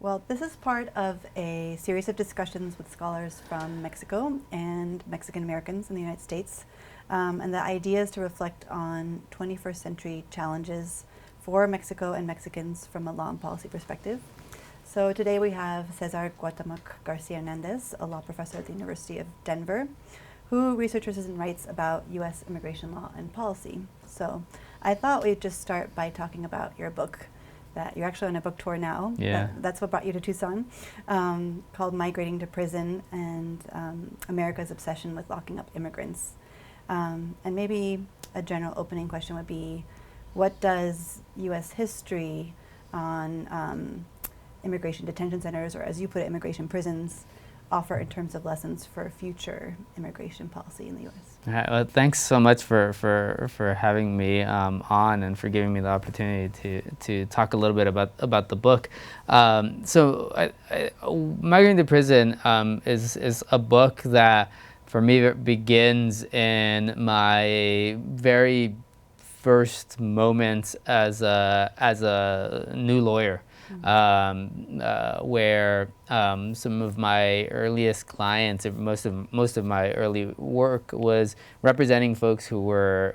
Well, this is part of a series of discussions with scholars from Mexico and Mexican Americans in the United States. And the idea is to reflect on 21st century challenges for Mexico and Mexicans from a law and policy perspective. So today we have Cesar Cuauhtemoc Garcia Henandez, a law professor at the University of Denver, who researches and writes about U.S. immigration law and policy. So I thought we'd just start by talking about your book. That you're actually on a book tour now. Yeah. That's what brought you to Tucson, called Migrating to Prison and America's Obsession with Locking Up Immigrants. And maybe a general opening question would be, what does U.S. history on immigration detention centers, or as you put it, immigration prisons, offer in terms of lessons for future immigration policy in the U.S.? Well, thanks so much for having me on and for giving me the opportunity to talk a little bit about the book. Migrating to Prison is a book that, for me, begins in my very first moments as a new lawyer. Where some of my earliest clients, most of my early work was representing folks who were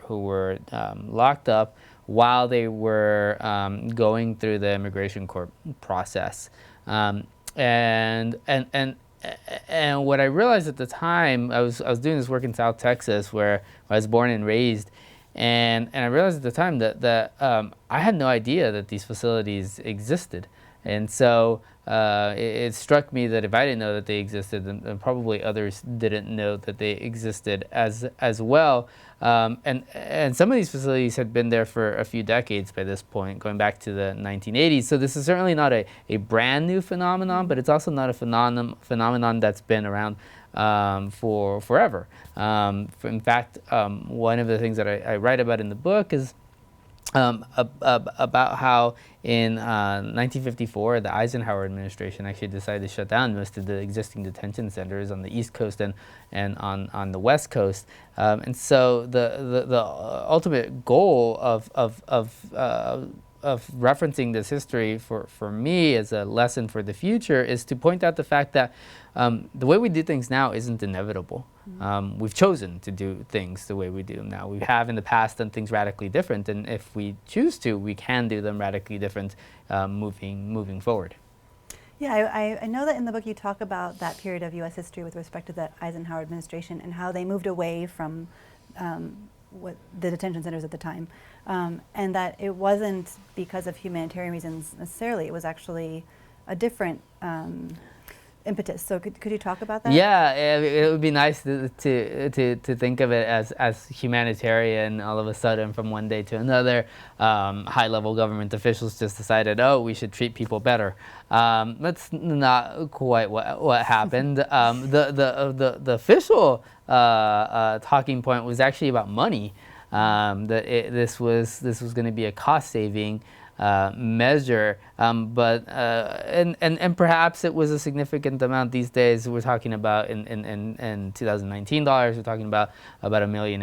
locked up while they were going through the immigration court process. And what I realized at the time, I was doing this work in South Texas, where I was born and raised. And I realized at the time that I had no idea that these facilities existed. And so it struck me that if I didn't know that they existed, then probably others didn't know that they existed as well. And some of these facilities had been there for a few decades by this point, going back to the 1980s. So this is certainly not a brand new phenomenon, but it's also not a phenomenon that's been around for forever. In fact, one of the things that I write about in the book is about how in 1954, the Eisenhower Administration actually decided to shut down most of the existing detention centers on the East Coast and on the West Coast. And so the ultimate goal of referencing this history for me as a lesson for the future is to point out the fact that the way we do things now isn't inevitable. We've chosen to do things the way we do them now. We have in the past done things radically different, and if we choose to, we can do them radically different moving forward. Yeah, I know that in the book you talk about that period of U.S. history with respect to the Eisenhower administration and how they moved away from what the detention centers at the time, and that it wasn't because of humanitarian reasons necessarily. It was actually a different impetus. So could you talk about that? Yeah, it would be nice to think of it as humanitarian. All of a sudden, from one day to another, high-level government officials just decided, oh, we should treat people better. That's not quite what happened. The official talking point was actually about money. This was going to be a cost-saving measure, but perhaps it was a significant amount these days. We're talking about in 2019 dollars. We're talking about $1.5 million,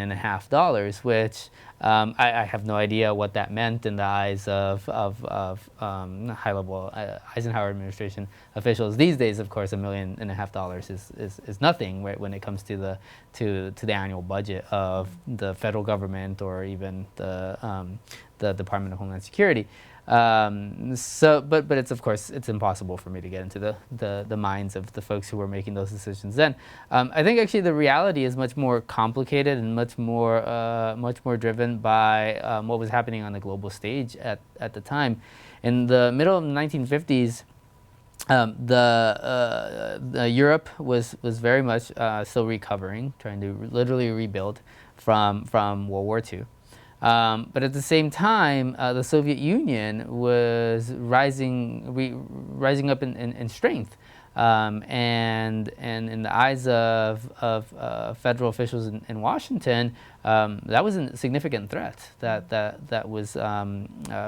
which I have no idea what that meant in the eyes of high-level Eisenhower administration officials these days. Of course, $1.5 million is nothing, right, when it comes to the annual budget of the federal government or even the Department of Homeland Security. But it's, of course, it's impossible for me to get into the minds of the folks who were making those decisions then. I think actually the reality is much more complicated and much more driven by what was happening on the global stage at the time. In the middle of the 1950s, Europe was very much still recovering, trying to literally rebuild from World War II. But at the same time, the Soviet Union was rising up in strength, and in the eyes of federal officials in Washington, that was a significant threat that was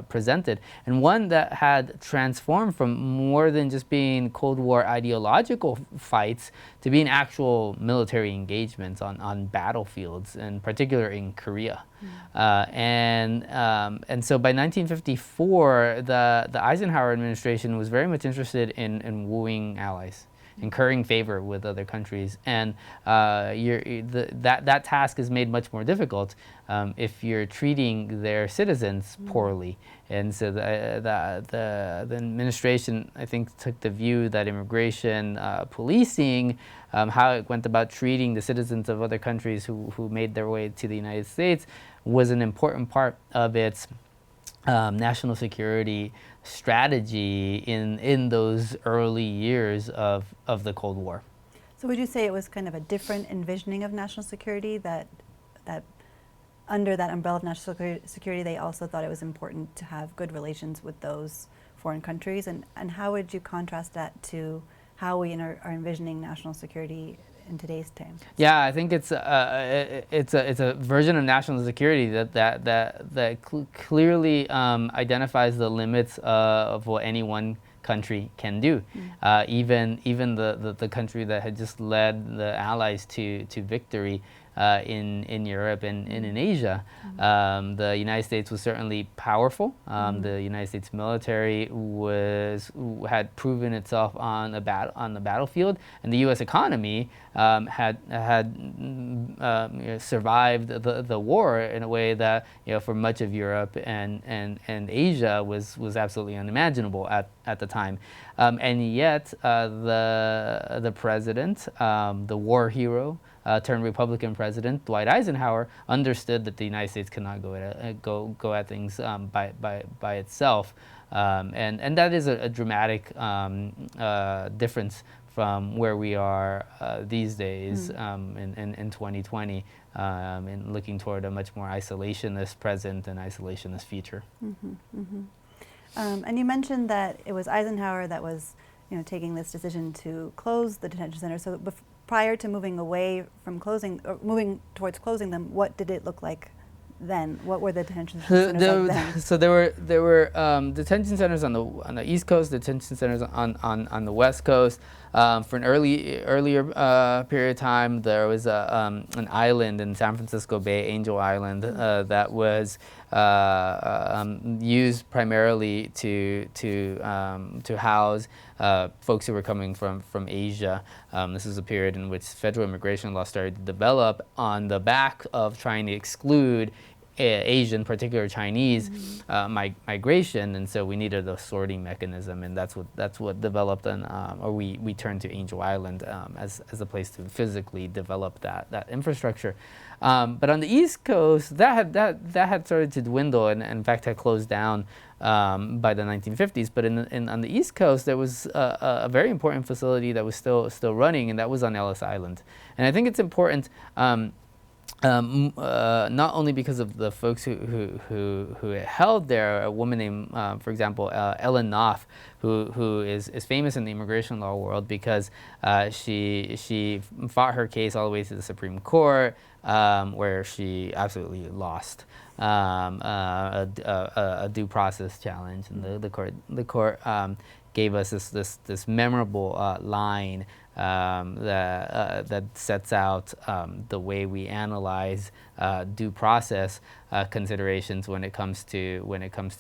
presented, and one that had transformed from more than just being Cold War ideological fights to being actual military engagements on battlefields, in particular in Korea. And so by 1954, the Eisenhower administration was very much interested in wooing allies, incurring favor with other countries, and that task is made much more difficult if you're treating their citizens poorly. And so the administration, I think, took the view that immigration policing, how it went about treating the citizens of other countries who made their way to the United States, was an important part of its national security strategy in those early years of the Cold War. So would you say it was kind of a different envisioning of national security, that under that umbrella of national security they also thought it was important to have good relations with those foreign countries? And how would you contrast that to how we are envisioning national security in today's time? Yeah, I think it's a version of national security that clearly identifies the limits of what any one country can do. Even the country that had just led the Allies to victory in Europe and in Asia. The United States was certainly powerful. The United States military had proven itself on the battlefield, and the U.S. economy had survived the war in a way that, for much of Europe and Asia was absolutely unimaginable at the time. And yet the president, the war hero, turned Republican president Dwight Eisenhower, understood that the United States could not go at things by itself, and that is a dramatic difference from where we are these days in 2020, and looking toward a much more isolationist present and isolationist future. And you mentioned that it was Eisenhower that was, taking this decision to close the detention center. So prior to moving away from closing, or moving towards closing them, what did it look like then? What were the detention centers like then? So there were detention centers on the East Coast, detention centers on the West Coast. For an earlier period of time, there was an island in San Francisco Bay, Angel Island, that was used primarily to house folks who were coming from Asia. This is a period in which federal immigration law started to develop on the back of trying to exclude Asian, particularly Chinese, migration, and so we needed a sorting mechanism, and that's what developed, or we turned to Angel Island as a place to physically develop that infrastructure. But on the East Coast, that had started to dwindle, and in fact had closed down by the 1950s. But on the East Coast, there was a very important facility that was still running, and that was on Ellis Island. And I think it's important. Not only because of the folks who held there, a woman named, for example, Ellen Knopf, who is famous in the immigration law world because she fought her case all the way to the Supreme Court, where she absolutely lost a due process challenge, and the court gave us this memorable line that sets out the way we analyze due process considerations when it comes to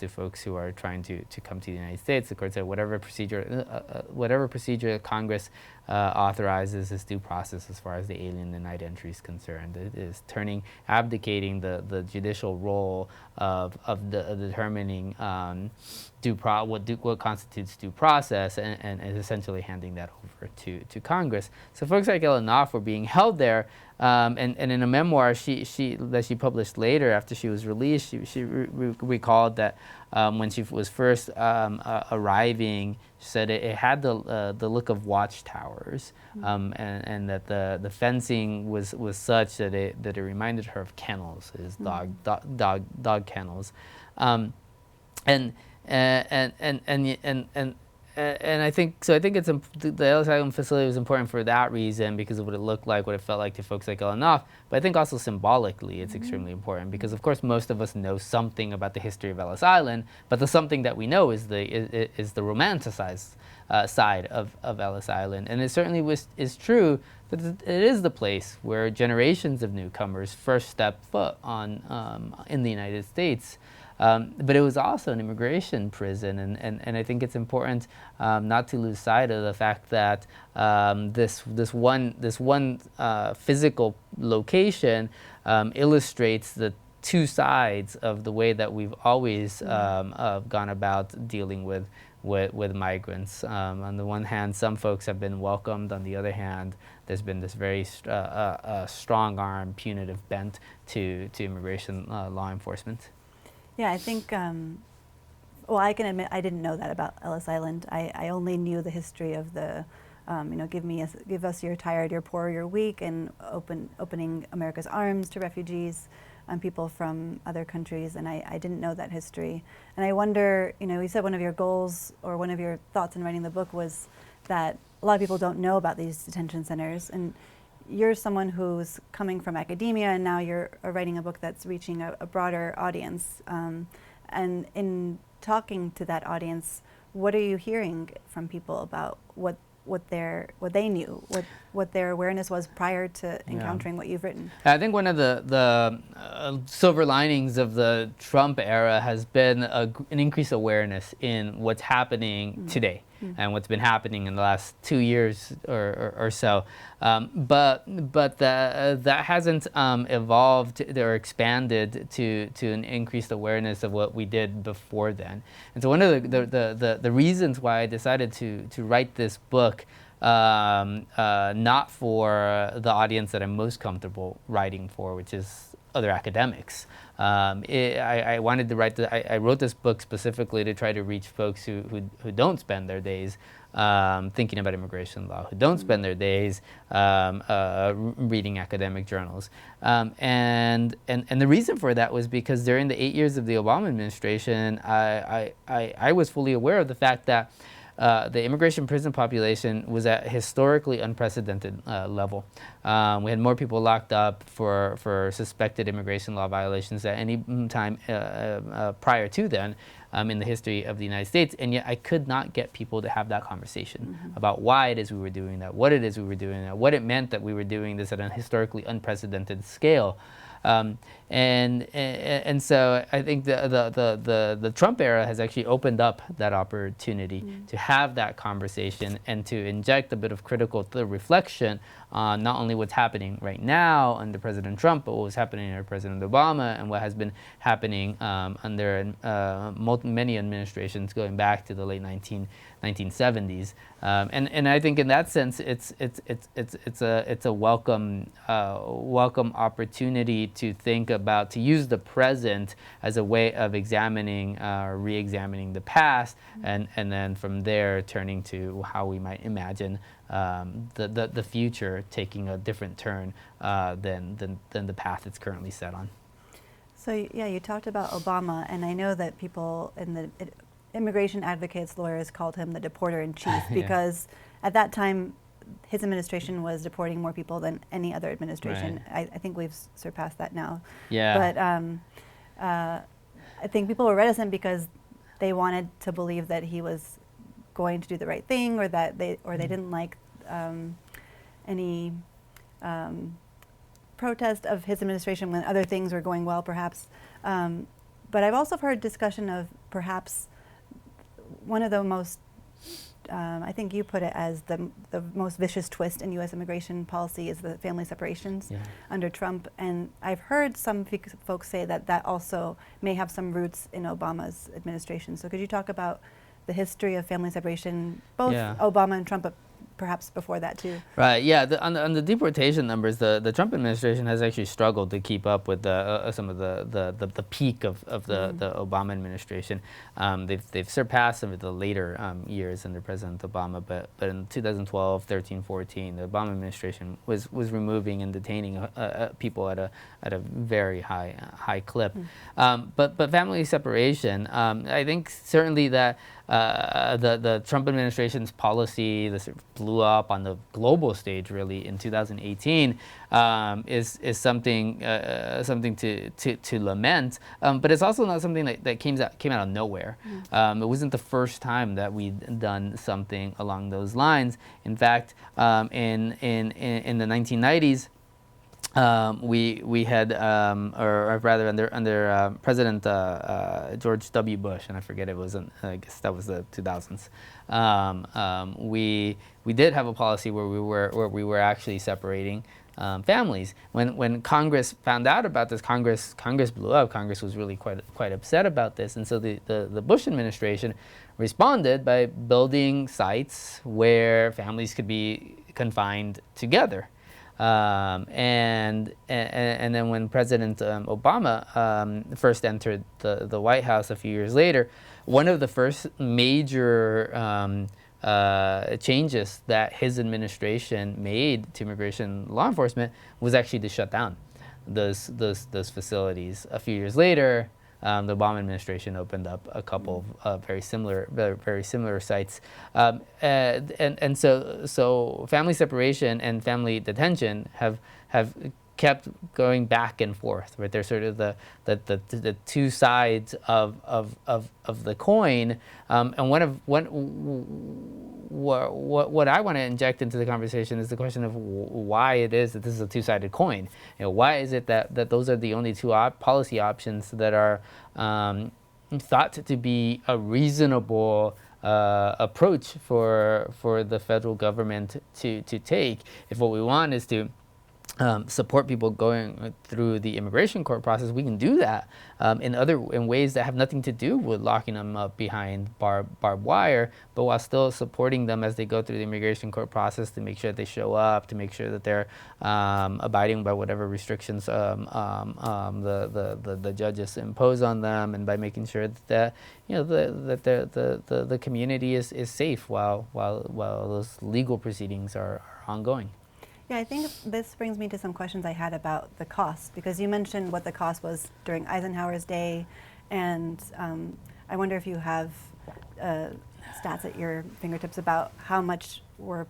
folks who are trying to come to the United States. The court said whatever procedure Congress authorizes is due process as far as the alien denied entry is concerned. It is abdicating the judicial role of determining what constitutes due process, and is essentially handing that over to Congress. So folks like Ellen Knopf were being held there, and in a memoir that she published later after she was released, she recalled that when she was first arriving, she said it had the look of watchtowers, and that the fencing was such that it reminded her of kennels, dog kennels, and and I think so. I think the Ellis Island facility was important for that reason, because of what it looked like, what it felt like to folks like Ellen Off. But I think also symbolically, it's extremely important, because of course most of us know something about the history of Ellis Island, but the something that we know is the romanticized side of Ellis Island, and it certainly is true that it is the place where generations of newcomers first stepped foot on in the United States. But it was also an immigration prison, and I think it's important not to lose sight of the fact that this one physical location illustrates the two sides of the way that we've always gone about dealing with migrants. On the one hand, some folks have been welcomed. On the other hand, there's been this very strong arm, punitive bent to immigration law enforcement. Yeah, I think, well, I can admit I didn't know that about Ellis Island. I only knew the history of the, give us you're tired, you're poor, you're weak, and opening America's arms to refugees and people from other countries, and I didn't know that history. And I wonder, you said one of your goals or one of your thoughts in writing the book was that a lot of people don't know about these detention centers, and you're someone who's coming from academia, and now you're writing a book that's reaching a broader audience. And in talking to that audience, what are you hearing from people about what they knew, what their awareness was prior to encountering what you've written? I think one of the silver linings of the Trump era has been an increased awareness in what's happening today. And what's been happening in the last 2 years or so, but that hasn't evolved or expanded to an increased awareness of what we did before then. And so one of the reasons why I decided to write this book, not for the audience that I'm most comfortable writing for, which is other academics. I wanted to write. I wrote this book specifically to try to reach folks who don't spend their days thinking about immigration law, who don't spend their days reading academic journals. And the reason for that was because during the 8 years of the Obama administration, I was fully aware of the fact that the immigration prison population was at historically unprecedented level. We had more people locked up for suspected immigration law violations at any time prior to then in the history of the United States, and yet I could not get people to have that conversation about why it is we were doing that, what it is we were doing that, what it meant that we were doing this at a historically unprecedented scale. And so I think the Trump era has actually opened up that opportunity to have that conversation and to inject a bit of critical reflection on not only what's happening right now under President Trump, but what was happening under President Obama and what has been happening under many administrations going back to the late 1970s. And I think in that sense, it's a welcome opportunity to think about, to use the present as a way of examining or re-examining the past, and then from there turning to how we might imagine the future taking a different turn than the path it's currently set on. So yeah, you talked about Obama, and I know that people in the immigration advocates, lawyers called him the deporter-in-chief because at that time his administration was deporting more people than any other administration. Right. I think we've surpassed that now. Yeah. But I think people were reticent because they wanted to believe that he was going to do the right thing, or that they didn't like any protest of his administration when other things were going well, perhaps. But I've also heard discussion of perhaps one of the most, I think you put it as the most vicious twist in U.S. immigration policy is the family separations under Trump. And I've heard some folks say that that also may have some roots in Obama's administration. So could you talk about the history of family separation, both Obama and Trump, but perhaps before that too? Right. Yeah. On the deportation numbers, the Trump administration has actually struggled to keep up with some of the peak of the Obama administration. They've surpassed some of the later years under President Obama, but in 2012, 13, 14, the Obama administration was removing and detaining people at a very high clip. But family separation, I think certainly that the Trump administration's policy that sort of blew up on the global stage really in 2018 is something to lament, but it's also not something that came out of nowhere. It wasn't the first time that we'd done something along those lines. In fact, in the 1990s. We had, or rather under President George W. Bush, and I forget it was, I guess that was the 2000s. We did have a policy where we were actually separating families. When Congress found out about this, Congress blew up. Congress was really quite upset about this, and so the Bush administration responded by building sites where families could be confined together. And then when President Obama first entered the White House a few years later, one of the first major changes that his administration made to immigration law enforcement was actually to shut down those facilities. A few years later, the Obama administration opened up a couple of very similar sites, and so family separation and family detention have kept going back and forth. Right, they're sort of the two sides of the coin, and what I want to inject into the conversation is the question of why it is that this is a two-sided coin. Why is it that those are the only two policy options that are thought to be a reasonable approach for the federal government to take if what we want is to support people going through the immigration court process? We can do that in ways that have nothing to do with locking them up behind barbed wire, but while still supporting them as they go through the immigration court process to make sure that they show up, to make sure that they're abiding by whatever restrictions the judges impose on them, and by making sure that the community is safe while those legal proceedings are ongoing. Yeah, I think this brings me to some questions I had about the cost, because you mentioned what the cost was during Eisenhower's day, and I wonder if you have stats at your fingertips about how much we're,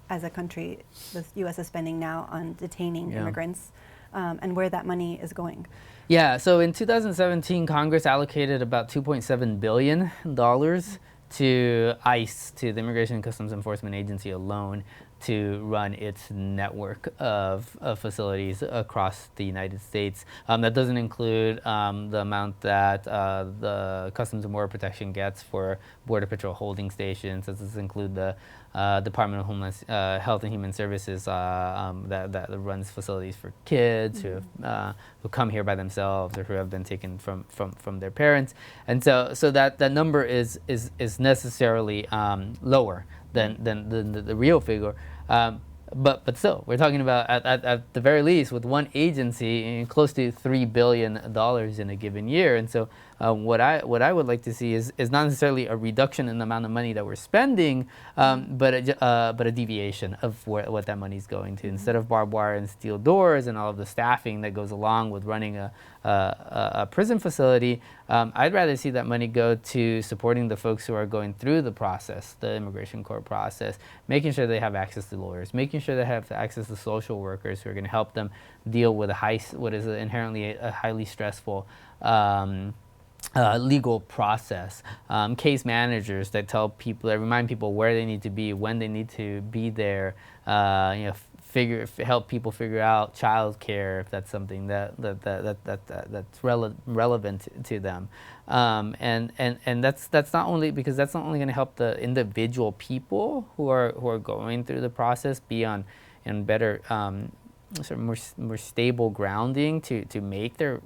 as a country, the U.S. is spending now on detaining immigrants, and where that money is going. Yeah, so in 2017, Congress allocated about $2.7 billion to ICE, to the Immigration and Customs Enforcement Agency alone, to run its network of facilities across the United States. That doesn't include the amount that the Customs and Border Protection gets for Border Patrol holding stations. That doesn't include the Department of Homeland Health and Human Services that runs facilities for kids who come here by themselves or who have been taken from their parents. And so that number is necessarily lower than the real figure. But still, we're talking about at the very least with one agency close to $3 billion in a given year. And so what I would like to see is not necessarily a reduction in the amount of money that we're spending, but a deviation of what that money is going to. Instead of barbed wire and steel doors and all of the staffing that goes along with running a prison facility, I'd rather see that money go to supporting the folks who are going through the process, the immigration court process, making sure they have access to lawyers, making sure they have access to social workers who are going to help them deal with what is inherently a highly stressful legal process, case managers that remind people where they need to be, when they need to be there, help people figure out child care if that's something that's relevant to them, and that's not only going to help the individual people who are going through the process be on better sort of more stable grounding to make their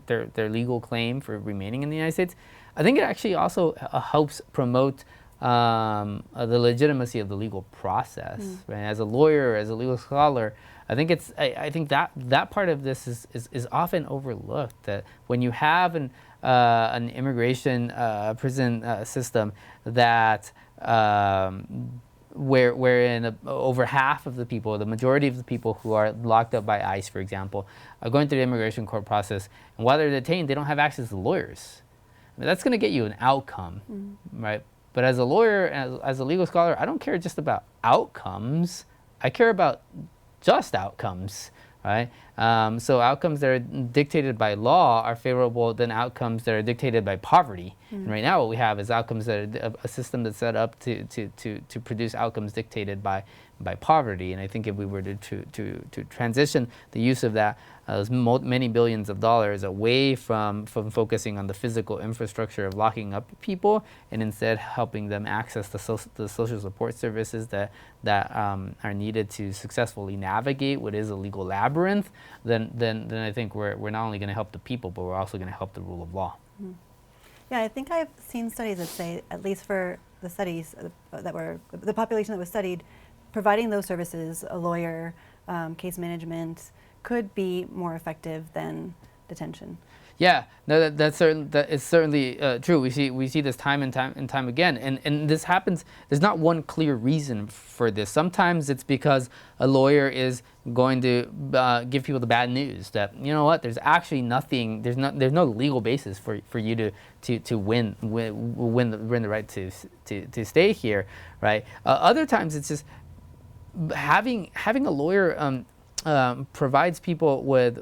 legal claim for remaining in the United States. I think it actually also helps promote the legitimacy of the legal process. Right? As a lawyer, as a legal scholar, I think that part of this is often overlooked. That when you have an immigration prison system that wherein over half of the people, the majority of the people who are locked up by ICE, for example, are going through the immigration court process, and while they're detained, they don't have access to lawyers. I mean, that's going to get you an outcome, right? But as a lawyer, as a legal scholar, I don't care just about outcomes. I care about just outcomes, right? So outcomes that are dictated by law are favorable than outcomes that are dictated by poverty. And right now what we have is outcomes that are a system that's set up to produce outcomes dictated by poverty. And I think if we were to transition the use of that, those many billions of dollars away from focusing on the physical infrastructure of locking up people, and instead helping them access the social support services that are needed to successfully navigate what is a legal labyrinth, then I think we're not only going to help the people, but we're also going to help the rule of law. Yeah, I think I've seen studies that say, at least for the studies that were the population that was studied, providing those services, a lawyer, case management, could be more effective than detention. Yeah, no, that is certainly true. We see this time and time again, and this happens. There's not one clear reason for this. Sometimes it's because a lawyer is going to give people the bad news that, you know what, there's actually nothing. There's no legal basis for you to win the right to stay here, right? Other times it's just having a lawyer provides people with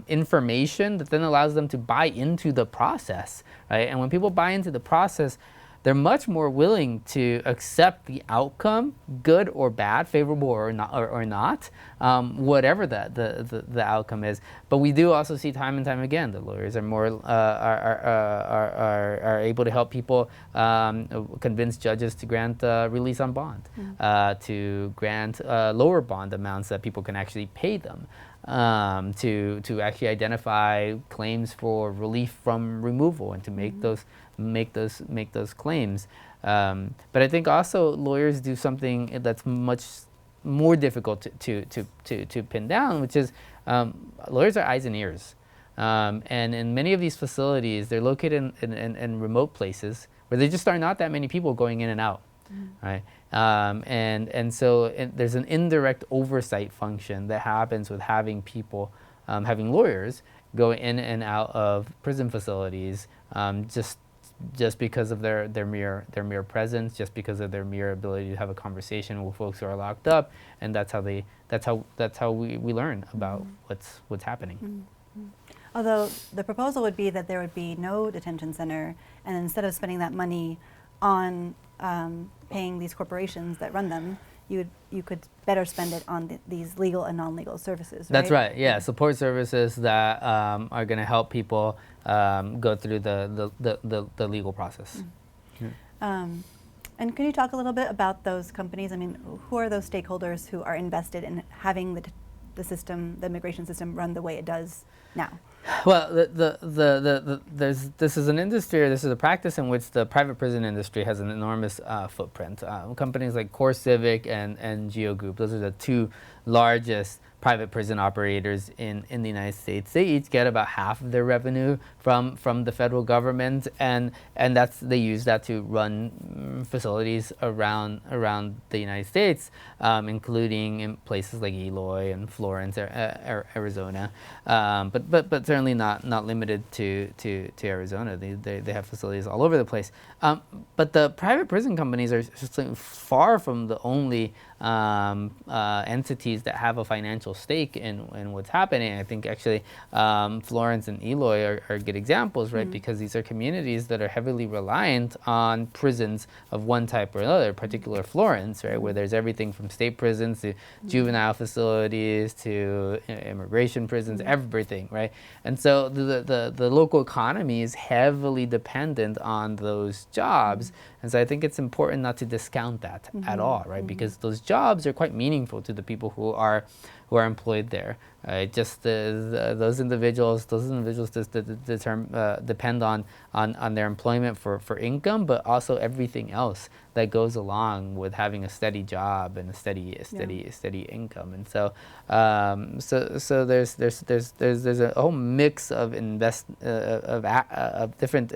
information that then allows them to buy into the process, right? And when people buy into the process, they're much more willing to accept the outcome, good or bad, favorable or not, whatever the outcome is. But we do also see time and time again that lawyers are more are able to help people convince judges to grant release on bond, to grant lower bond amounts that people can actually pay them. To actually identify claims for relief from removal and to make those claims. But I think also lawyers do something that's much more difficult to pin down, which is lawyers are eyes and ears. And in many of these facilities, they're located in remote places where there just are not that many people going in and out, right? And so there's an indirect oversight function that happens with having people, having lawyers go in and out of prison facilities, just because of their mere presence, just because of their mere ability to have a conversation with folks who are locked up, and that's how we learn about what's happening. Although the proposal would be that there would be no detention center, and instead of spending that money on paying these corporations that run them, you could better spend it on these legal and non-legal services, right? That's right, yeah. Support services that are going to help people go through the legal process. And can you talk a little bit about those companies? I mean, who are those stakeholders who are invested in having the system, the immigration system, run the way it does now? Well, this is an industry, this is a practice in which the private prison industry has an enormous footprint. Companies like Core Civic and Geo Group, those are the two largest private prison operators in the United States. They each get about half of their revenue from the federal government, and they use that to run facilities around the United States, including in places like Eloy and Florence, Arizona, but certainly not limited to Arizona. They have facilities all over the place. But the private prison companies are just far from the only entities that have a financial stake in what's happening. I think actually Florence and Eloy are good examples, right? Because these are communities that are heavily reliant on prisons of one type or another, particular Florence, right? Where there's everything from state prisons to juvenile facilities to immigration prisons, everything, right? And so the local economy is heavily dependent on those jobs. And so I think it's important not to discount that at all, right? Because those jobs are quite meaningful to the people who are employed there. Just those individuals just depend on their employment for income, but also everything else that goes along with having a steady job and a steady income. And so so there's a whole mix of different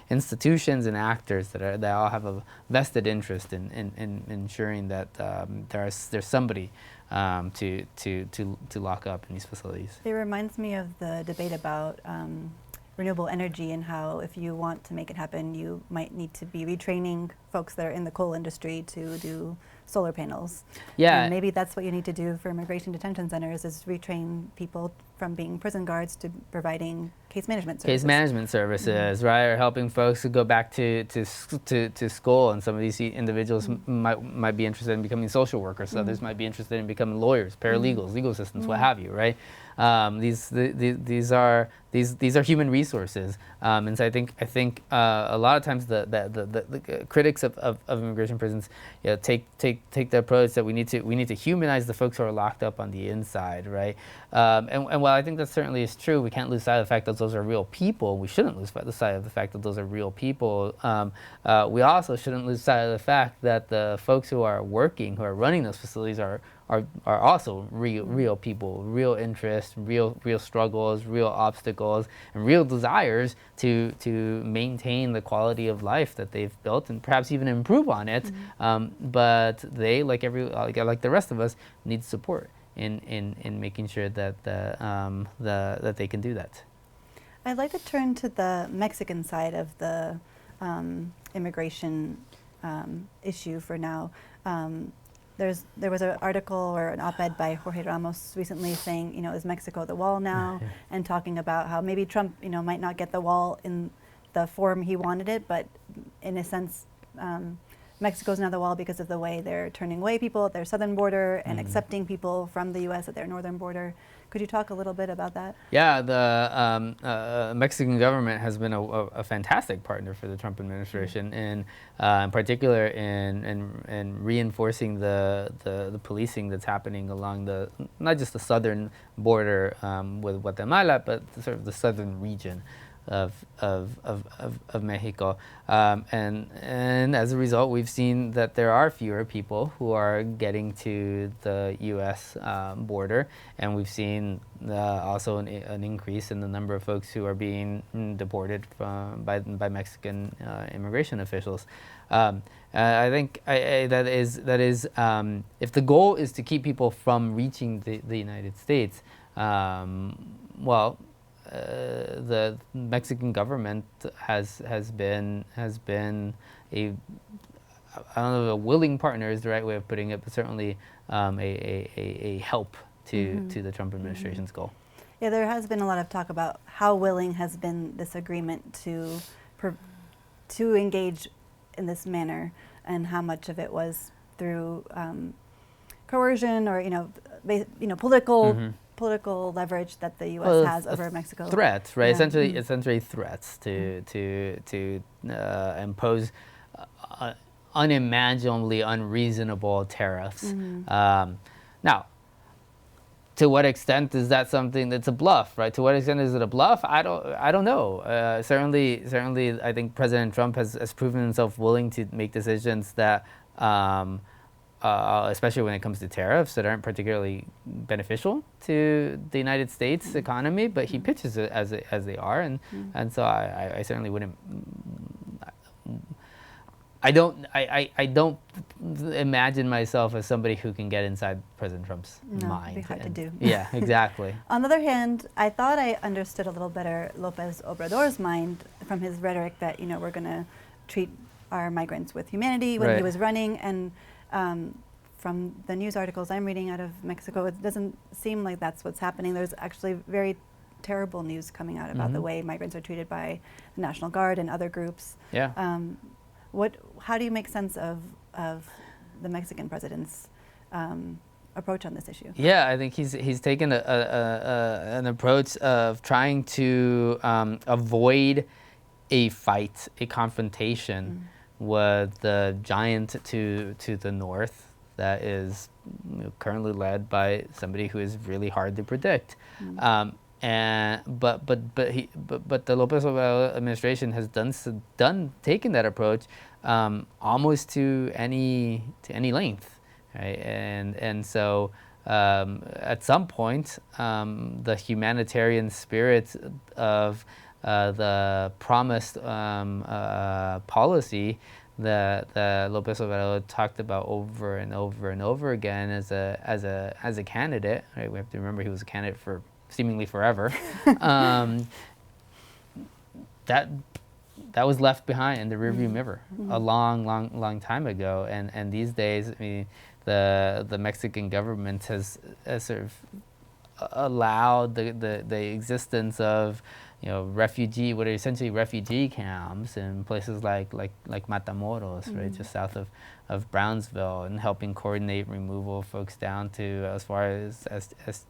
institutions and actors that all have a vested interest in ensuring that there's somebody to lock up in these facilities. It reminds me of the debate about renewable energy and how if you want to make it happen, you might need to be retraining folks that are in the coal industry to do solar panels. Yeah. And maybe that's what you need to do for immigration detention centers is retrain people from being prison guards to providing case management services. Case management services, right, or helping folks to go back to school. And some of these individuals might be interested in becoming social workers. Others might be interested in becoming lawyers, paralegals, legal assistants, what have you, right? These are human resources, and so I think a lot of times the critics of immigration prisons, take the approach that we need to humanize the folks who are locked up on the inside, right? And while I think that certainly is true, we can't lose sight of the fact that those are real people. We shouldn't lose sight of the fact that those are real people. We also shouldn't lose sight of the fact that the folks who are working, who are running those facilities, are also real people, real interests, real struggles, real obstacles, and real desires to maintain the quality of life that they've built and perhaps even improve on it. But they, like the rest of us, need support in making sure that that they can do that. I'd like to turn to the Mexican side of the immigration issue for now. There was an article or an op-ed by Jorge Ramos recently saying, is Mexico the wall now? And talking about how maybe Trump, might not get the wall in the form he wanted it, but in a sense, Mexico's now the wall because of the way they're turning away people at their southern border and accepting people from the U.S. at their northern border. Could you talk a little bit about that? Yeah, the Mexican government has been a fantastic partner for the Trump administration, and in particular in reinforcing the policing that's happening along not just the southern border with Guatemala, but sort of the southern region of Mexico, and as a result, we've seen that there are fewer people who are getting to the U.S. Border, and we've seen also an increase in the number of folks who are being deported by Mexican immigration officials. I think that is if the goal is to keep people from reaching the United States, the Mexican government has been a, I don't know if a willing partner is the right way of putting it, but certainly a help to the Trump administration's goal. Yeah, there has been a lot of talk about how willing has been this agreement to engage in this manner, and how much of it was through coercion or political leverage that the U.S. has over Mexico. Threats, right? Yeah. Essentially threats to impose unimaginably unreasonable tariffs. Now, to what extent is that something that's a bluff, right? To what extent is it a bluff? I don't know. Certainly, I think President Trump has proven himself willing to make decisions that. Especially when it comes to tariffs that aren't particularly beneficial to the United States economy, but he pitches it as they are, and so I certainly wouldn't. I don't imagine myself as somebody who can get inside President Trump's mind. It'd be hard to do. Yeah, exactly. On the other hand, I thought I understood a little better López Obrador's mind from his rhetoric that we're going to treat our migrants with humanity when he was running, and from the news articles I'm reading out of Mexico, it doesn't seem like that's what's happening. There's actually very terrible news coming out about the way migrants are treated by the National Guard and other groups. Yeah. How do you make sense of the Mexican president's approach on this issue? Yeah, I think he's taken an approach of trying to avoid a fight, a confrontation with the giant to the north that is currently led by somebody who is really hard to predict. But the López Obrador administration has taken that approach almost to any length, right? And so at some point the humanitarian spirit of the promised policy that López Obrador talked about over and over and over again as a candidate, right? We have to remember he was a candidate for seemingly forever. that was left behind in the rearview mirror a long time ago. And these days, I mean, the Mexican government has sort of allowed the existence of, you know, what are essentially refugee camps in places like Matamoros, right, just south of Brownsville, and helping coordinate removal of folks down to as far as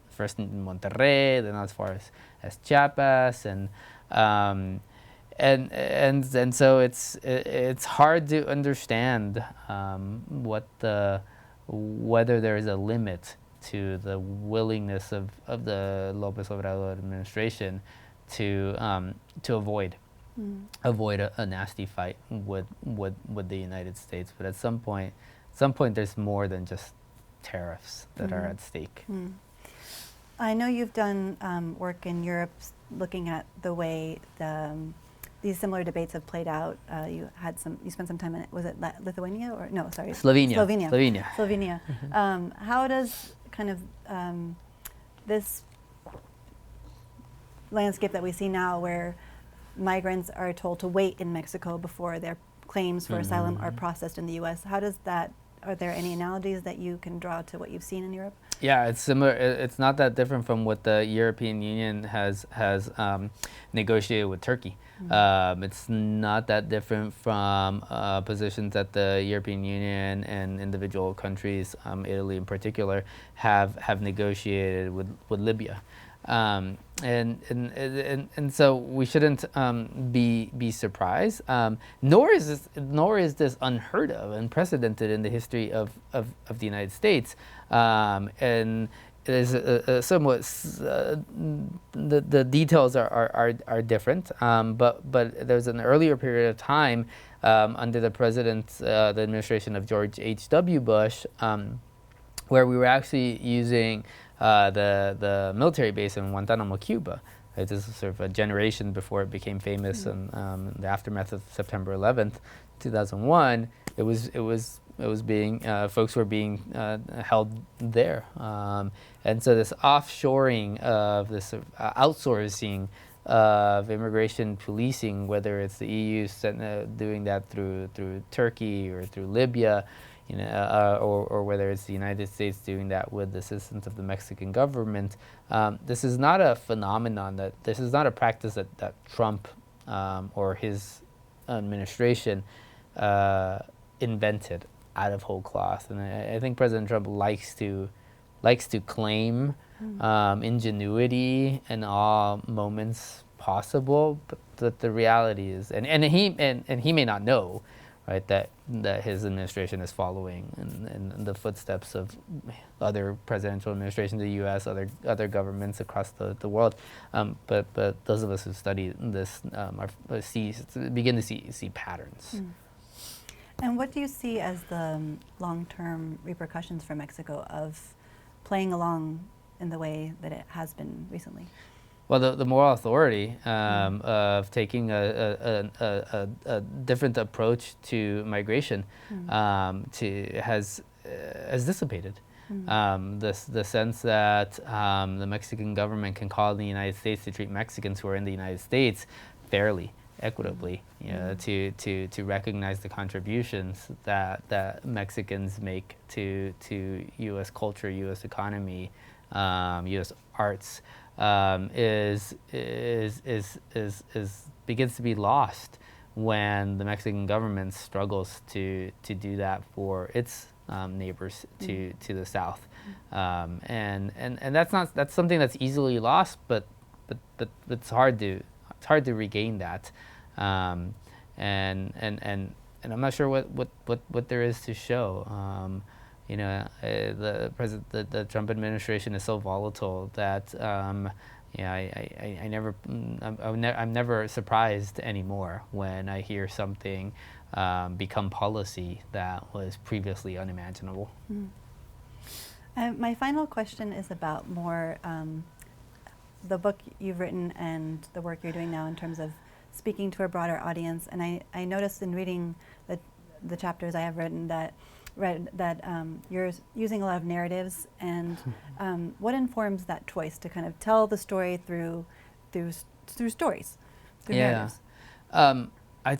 first in Monterrey, then as far as Chiapas, and so it's hard to understand whether there is a limit to the willingness of the López Obrador administration to avoid a nasty fight with the United States. But at some point there's more than just tariffs that are at stake. I know you've done work in Europe looking at the way these similar debates have played out. You spent some time in it. Was it Lithuania or no? Sorry, Slovenia. How does kind of this landscape that we see now, where migrants are told to wait in Mexico before their claims for asylum are processed in the U.S., how does that? Are there any analogies that you can draw to what you've seen in Europe? Yeah, it's similar. It's not that different from what the European Union has negotiated with Turkey. It's not that different from positions that the European Union and individual countries, Italy in particular, have negotiated with Libya. And so we shouldn't be surprised. Nor is this unheard of, unprecedented in the history of the United States. And it is somewhat the details are different. But there's an earlier period of time under the administration of George H.W. Bush, where we were actually using the military base in Guantanamo, Cuba. This is sort of a generation before it became famous, and the aftermath of September 11th, 2001. It was being folks were being held there, and so this offshoring of this outsourcing of immigration policing, whether it's the EU doing that through Turkey or through Libya, or whether it's the United States doing that with the assistance of the Mexican government. This is not a phenomenon this is not a practice that Trump or his administration invented out of whole cloth. And I think President Trump likes to claim ingenuity in all moments possible, but the reality is, and he may not know, right, that his administration is following in the footsteps of other presidential administrations in the U.S., other governments across the world. But those of us who study this begin to see patterns. And what do you see as the long-term repercussions for Mexico of playing along in the way that it has been recently? Well, the moral authority of taking a different approach to migration has dissipated. The sense that the Mexican government can call on the United States to treat Mexicans who are in the United States fairly, equitably, to recognize the contributions that Mexicans make to U.S. culture, U.S. economy, U.S. arts. Begins to be lost when the Mexican government struggles to do that for its neighbors to the south, and that's something that's easily lost, but it's hard to regain that, and I'm not sure what there is to show. The Trump administration is so volatile that I'm never surprised anymore when I hear something become policy that was previously unimaginable. My final question is about more the book you've written and the work you're doing now in terms of speaking to a broader audience. And I noticed in reading the chapters I have written that you're using a lot of narratives, and what informs that choice to kind of tell the story through stories, through narratives? I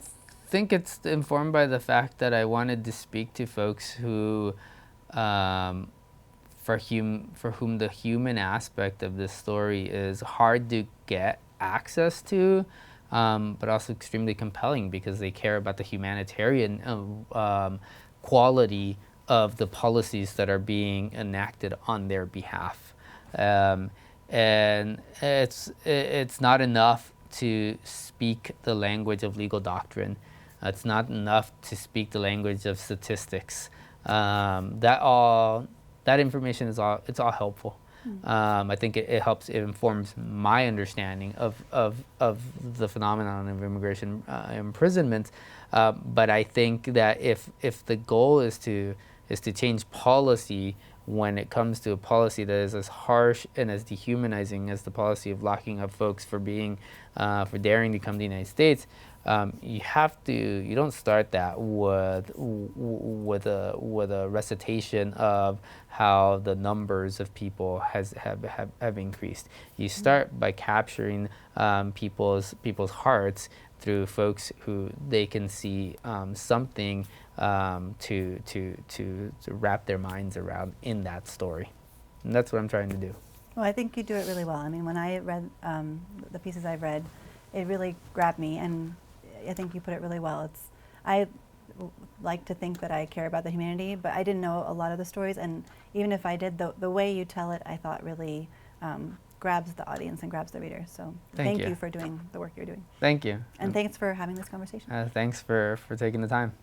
think it's informed by the fact that I wanted to speak to folks who, for whom the human aspect of this story is hard to get access to, but also extremely compelling because they care about the humanitarian quality of the policies that are being enacted on their behalf. And it's not enough to speak the language of legal doctrine. It's not enough to speak the language of statistics. That information is all helpful. I think it helps. It informs my understanding of the phenomenon of immigration imprisonment. But I think that if the goal is to change policy, when it comes to a policy that is as harsh and as dehumanizing as the policy of locking up folks for daring to come to the United States, you don't start that with a recitation of how the numbers of people have increased. You start by capturing people's hearts through folks who they can see something to wrap their minds around in that story. And that's what I'm trying to do. Well, I think you do it really well. I mean, when I read the pieces I've read, it really grabbed me, and I think you put it really well. I like to think that I care about the humanity, but I didn't know a lot of the stories, and even if I did, the way you tell it, I thought really grabs the audience and grabs the reader. So thank you for doing the work you're doing. Thank you. And thanks for having this conversation. Thanks for taking the time.